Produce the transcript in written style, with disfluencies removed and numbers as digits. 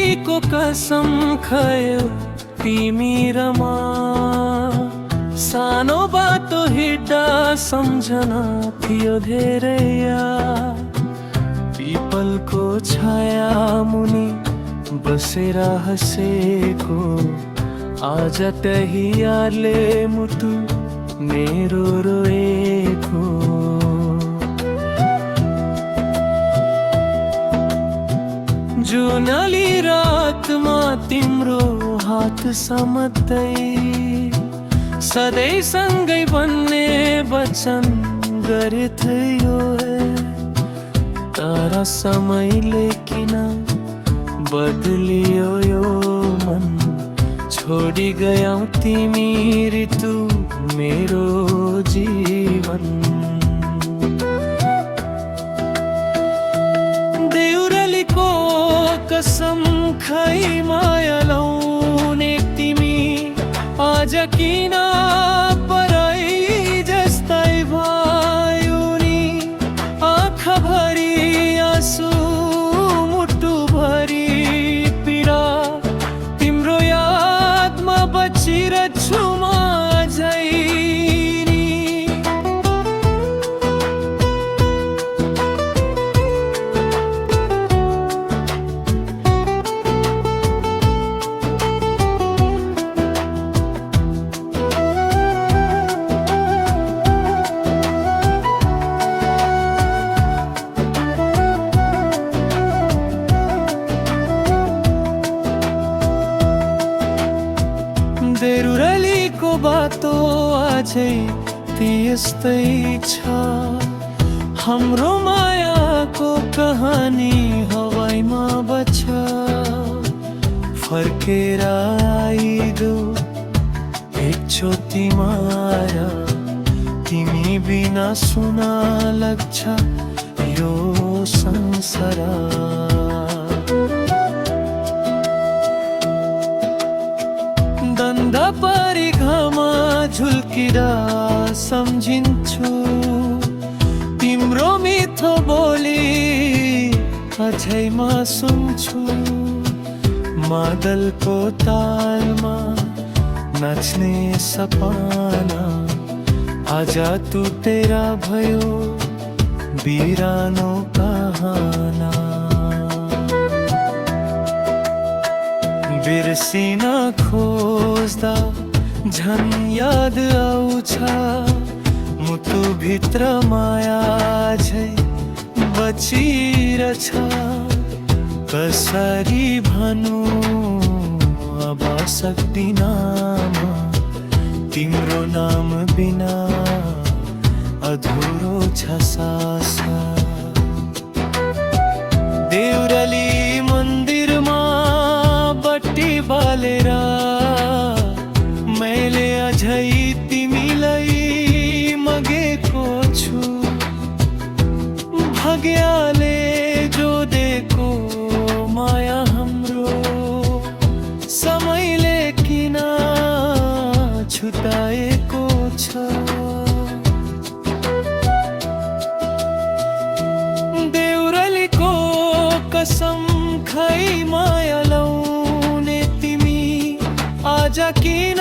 देउरालीको कसम खायो तिमी र म, सानो बाटो हिँड्दा सम्झना थियो धेरै याद। पिपलको छाया मुनि बसेर हसेको, आज त्यही यादले मुटु मेरो रोएको। जुनली रातमा तिम्रो हात समात्दै सधैँ सँगै बन्ने वचन गरेथ्यो। तर समयले किन बदलियो यो मन, छोडी गयौ तिमी ऋतु मेरो जीवन। देउरालीको कसम खाई माया लाउने तिमी, आज किन पराई जस्तै भयो नि। आँखाभरि आँसु मुटुभरि पीडा, तिम्रो यादमा बचिरहेछु म अझै नि। देउरालीको बाटो अझै त्यस्तै छ, हाम्रो मायाको कहानी हवाईमा बच्छ। फर्केर आइदेऊ एकचोटि माया, तिमी बिना सुना लाग्छ यो संसार। दन्द परी घाममा झुल्किँदा सम्झिन्छु तिम्रो मिठो बोली अझै म सुन्छु। मादलको तालमा नाच्ने सपना आज टुटेर भयो बिरानो कहाना। बिर्सिन खोज्दा झन् याद आउँछ, मुटुभित्र माया झै बचिरहेछ। कसरी भनौँ अब सक्दिन म, तिम्रो नाम बिना अधुरो छ सास। देउराली मन्दिरमा बत्ती बालेर मैले अझै तिमीलाई मगेको छु। भाग्यले जोडेको माया हाम्रो, समयले किन छुटाएको छ। देउरालीको कसम खाई माया लाउने तिमी, आज किन